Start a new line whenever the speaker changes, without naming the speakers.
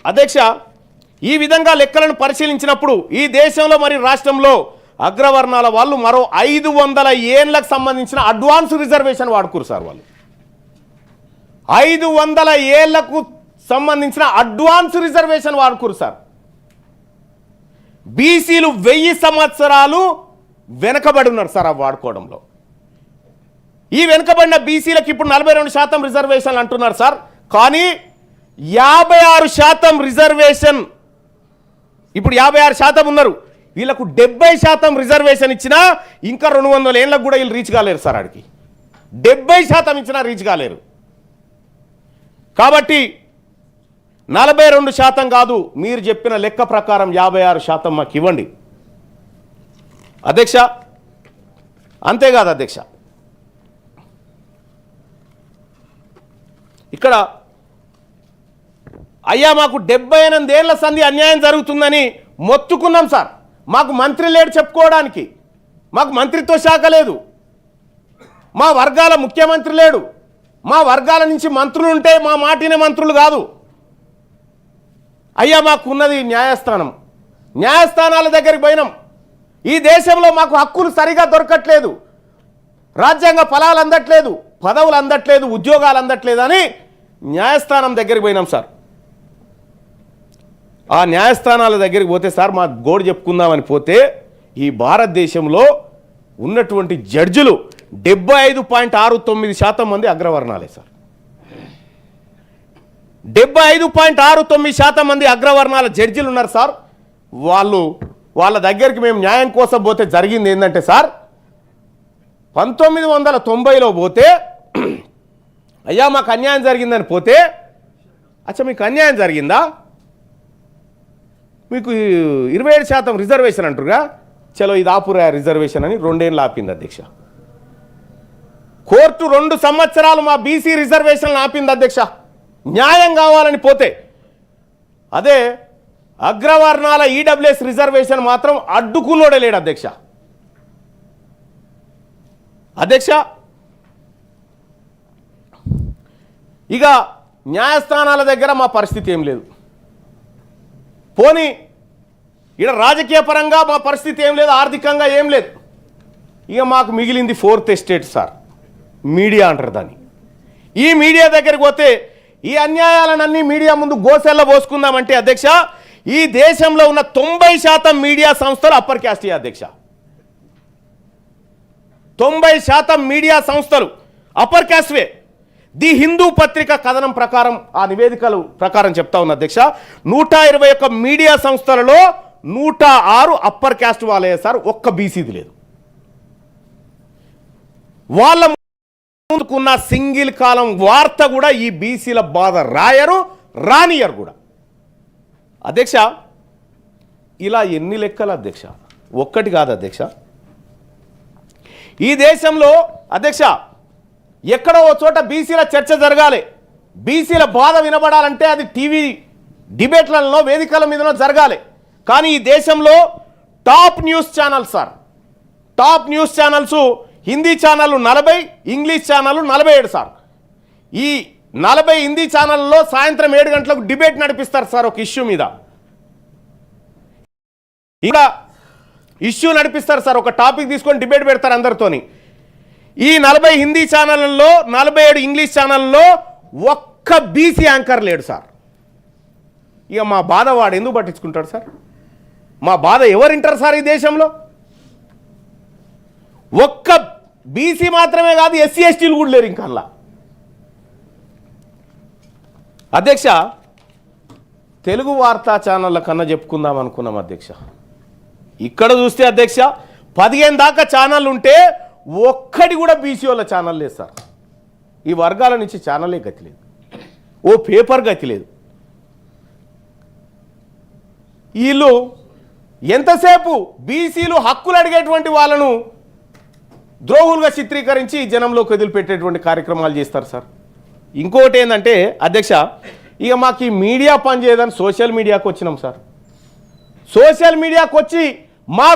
అధ్యక్ష ఈ విధంగా లెక్కలను పరిశీలించినప్పుడు ఈ దేశంలో మరి రాష్ట్రంలో అగ్రవర్ణాల వాళ్ళు మరో 500 ఏళ్లకు సంబంధించిన అడ్వాన్స్ రిజర్వేషన్ వాడుకోరు సార్. వాళ్ళు 500 ఏళ్లకు సంబంధించిన అడ్వాన్స్ రిజర్వేషన్ వాడుకోరు సార్. బీసీలు 1000 సంవత్సరాలు వెనకబడి ఉన్నారు సార్ ఆ వాడుకోవడంలో. ఈ వెనుకబడిన బీసీలకు ఇప్పుడు 42% రిజర్వేషన్లు అంటున్నారు సార్. కానీ 56% రిజర్వేషన్, ఇప్పుడు 56% ఉన్నారు, వీళ్ళకు 70% రిజర్వేషన్ ఇచ్చినా ఇంకా 200 ఏళ్ళకు కూడా వీళ్ళు రీచ్ కాలేరు సార్. ఆడికి 70% ఇచ్చినా రీచ్ కాలేరు. కాబట్టి 42% కాదు, మీరు చెప్పిన లెక్క ప్రకారం 56% మాకు ఇవ్వండి అధ్యక్ష. అంతేకాదు అధ్యక్ష, ఇక్కడ అయ్యా మాకు 78 ఏళ్ల సంధి అన్యాయం జరుగుతుందని మొత్తుకున్నాం సార్. మాకు మంత్రి లేడు చెప్పుకోవడానికి, మాకు మంత్రిత్వ శాఖ లేదు, మా వర్గాల ముఖ్యమంత్రి లేడు, మా వర్గాల నుంచి మంత్రులు ఉంటే మా మాటినే మంత్రులు కాదు. అయ్యా మాకు ఉన్నది న్యాయస్థానం, న్యాయస్థానాల దగ్గరికి పోయినాం. ఈ దేశంలో మాకు హక్కులు సరిగా దొరకట్లేదు, రాజ్యాంగ ఫలాలు అందట్లేదు, పదవులు అందట్లేదు, ఉద్యోగాలు అందట్లేదు అని న్యాయస్థానం దగ్గరికి పోయినాం సార్. ఆ న్యాయస్థానాల దగ్గరికి పోతే సార్ మా గోడు చెప్పుకుందామని పోతే ఈ భారతదేశంలో ఉన్నటువంటి జడ్జిలు 75.69% మంది అగ్రవర్ణాలే సార్. 75.69% మంది అగ్రవర్ణాల జడ్జిలు ఉన్నారు సార్. వాళ్ళ దగ్గరికి మేము న్యాయం కోసం పోతే జరిగింది ఏంటంటే సార్, 1990లో పోతే అయ్యా మాకు అన్యాయం జరిగిందని పోతే, అచ్చా మీకు అన్యాయం జరిగిందా, మీకు 27% రిజర్వేషన్ అంటారుగా, చలో ఇది ఆపురా రిజర్వేషన్ అని 2 ఏళ్ళు ఆపింది అధ్యక్ష. కోర్టు 2 సంవత్సరాలు మా బీసీ రిజర్వేషన్లు ఆపింది అధ్యక్ష, న్యాయం కావాలని పోతే. అదే అగ్రవర్ణాల ఈడబ్ల్యూఎస్ రిజర్వేషన్ మాత్రం అడ్డుకున్నోడే లేడు అధ్యక్ష. అధ్యక్ష ఇక న్యాయస్థానాల దగ్గర మా పరిస్థితి ఏం లేదు, పోనీ ఇక్కడ రాజకీయ పరంగా మా పరిస్థితి ఏం లేదు, ఆర్థికంగా ఏం లేదు. ఇక మాకు మిగిలింది 4th ఎస్టేట్ సార్, మీడియా అంటారు దాన్ని. ఈ మీడియా దగ్గరికి పోతే ఈ అన్యాయాలన్నీ మీడియా ముందు గోసెల్ల పోసుకుందామంటే అధ్యక్ష, ఈ దేశంలో ఉన్న 90% మీడియా సంస్థలు అప్పర్ క్యాస్ట్ అధ్యక్ష. 90% మీడియా సంస్థలు అప్పర్ క్యాస్ట్వే. ది హిందూ పత్రిక కథనం ప్రకారం, ఆ నివేదికలు ప్రకారం చెప్తా ఉన్న అధ్యక్ష, 121 మీడియా సంస్థలలో 106 అప్పర్ క్యాస్ట్ వాళ్ళే సార్, ఒక్క బీసీది లేదు. వాళ్ళ ముందుకున్న సింగిల్ కాలం వార్త కూడా ఈ బీసీల బాధ రాయరు, రానియరు కూడా అధ్యక్ష. ఇలా ఎన్ని లెక్కలు అధ్యక్ష, ఒక్కటి కాదు అధ్యక్ష. ఈ దేశంలో అధ్యక్ష ఎక్కడో ఓ చోట బీసీల చర్చ జరగాలి, బీసీల బాధ వినబడాలంటే అది టీవీ డిబేట్లలో, వేదికల మీదనో జరగాలి. కానీ ఈ దేశంలో top news channels sir, top news channels Hindi ఛానళ్ళు 40, ఇంగ్లీష్ ఛానళ్ళు 47 సార్. ఈ 40 హిందీ ఛానల్లో సాయంత్రం 7 గంటలకు డిబేట్ నడిపిస్తారు సార్ ఒక ఇష్యూ మీద. ఇంకా ఇష్యూ నడిపిస్తారు సార్, ఒక టాపిక్ తీసుకొని డిబేట్ పెడతారు అందరితోని. ఈ 40 హిందీ ఛానళ్ళల్లో 47 ఇంగ్లీష్ ఛానల్లో ఒక్క బీసీ యాంకర్ లేడు సార్. ఇక మా బాధ వాడు ఎందుకు పట్టించుకుంటాడు సార్? మా బాధ ఎవరు వింటారు సార్ ఈ దేశంలో? ఒక్క బీసీ మాత్రమే కాదు, ఎస్సీ ఎస్టీలు కూడా లేరు ఇంకా. అధ్యక్ష తెలుగు వార్తా ఛానళ్ళ కన్నా చెప్పుకుందాం అనుకున్నాం అధ్యక్ష. ఇక్కడ చూస్తే అధ్యక్ష 15 దాకా ఛానళ్ళు ఉంటే ఒక్కటి కూడా బీసీ వాళ్ళ ఛానల్ లేదు సార్. ఈ వర్గాల నుంచి ఛానలే గతి లేదు, ఓ పేపర్ గతి లేదు. వీళ్ళు ఎంతసేపు బీసీలు హక్కులు అడిగేటువంటి వాళ్ళను ద్రోహులుగా చిత్రీకరించి జనంలోకి వదిలిపెట్టేటువంటి కార్యక్రమాలు చేస్తారు సార్. ఇంకోటి ఏంటంటే అధ్యక్ష, ఇక మాకు ఈ మీడియా పని చేయదని సోషల్ మీడియాకు వచ్చినాం సార్. సోషల్ మీడియాకు వచ్చి మా